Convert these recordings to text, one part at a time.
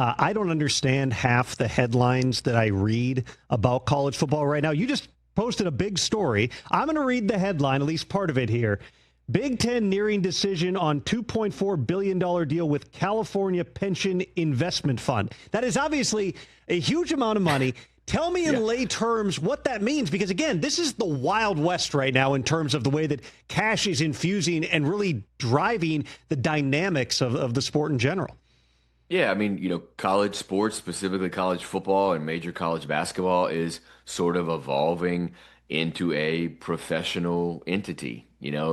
I don't understand half the headlines that I read about college football right now. You just posted a big story. I'm going to read the headline, at least part of it here. Big Ten nearing decision on $2.4 billion deal with California Pension Investment Fund. That is obviously a huge amount of money. Tell me in lay terms what that means, because, again, this is the Wild West right now in terms of the way that cash is infusing and really driving the dynamics of the sport in general. Yeah, I mean, college sports, specifically college football and major college basketball, is sort of evolving into a professional entity,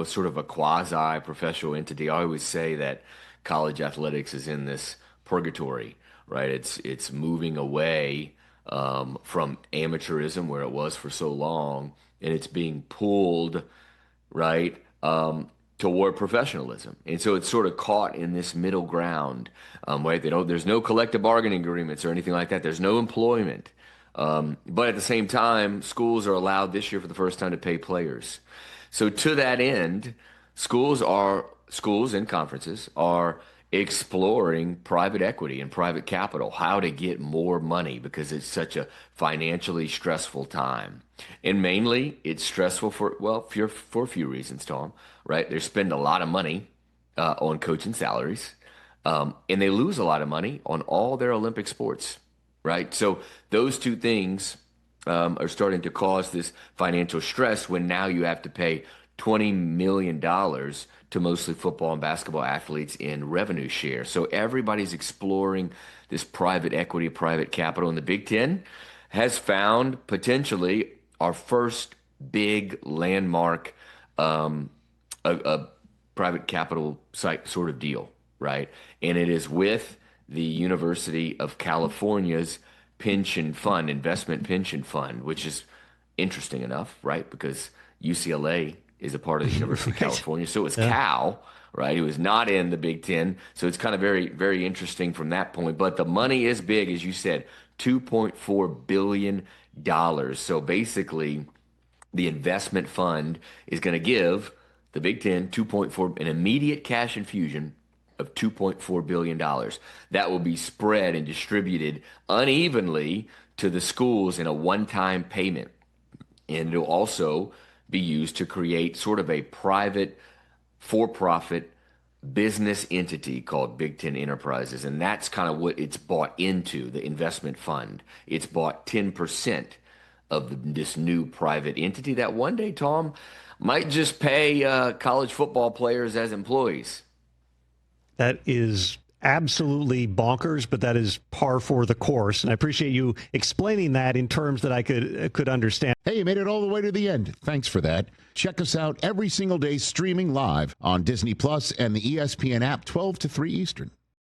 sort of a quasi-professional entity. I always say that college athletics is in this purgatory, right? It's moving away from amateurism, where it was for so long, and it's being pulled, right, toward professionalism. And so it's sort of caught in this middle ground, right? There's no collective bargaining agreements or anything like that. There's no employment. But at the same time, schools are allowed this year for the first time to pay players. So to that end, schools and conferences are exploring private equity and private capital, how to get more money, because it's such a financially stressful time. And mainly it's stressful for a few reasons, Tom, right? They spend a lot of money on coaching salaries, and they lose a lot of money on all their Olympic sports, right? So those two things are starting to cause this financial stress when now you have to pay $20 million to mostly football and basketball athletes in revenue share. So everybody's exploring this private equity, private capital, and the Big Ten has found potentially our first big landmark a private capital site sort of deal, right? And it is with the University of California's pension fund, investment pension fund, which is interesting enough, right? Because UCLA is a part of the University of California. So is Cal, right? It was not in the Big Ten. So it's kind of very, very interesting from that point. But the money is big, as you said, $2.4 billion. So basically, the investment fund is going to give the Big Ten an immediate cash infusion of $2.4 billion. That will be spread and distributed unevenly to the schools in a one-time payment. And it'll also be used to create sort of a private, for-profit business entity called Big Ten Enterprises. And that's kind of what it's bought into, the investment fund. It's bought 10% of this new private entity that one day, Tom, might just pay college football players as employees. That is absolutely bonkers, but that is par for the course. And I appreciate you explaining that in terms that I could understand. Hey, you made it all the way to the end. Thanks for that. Check us out every single day streaming live on Disney Plus and the ESPN app 12 to 3 Eastern.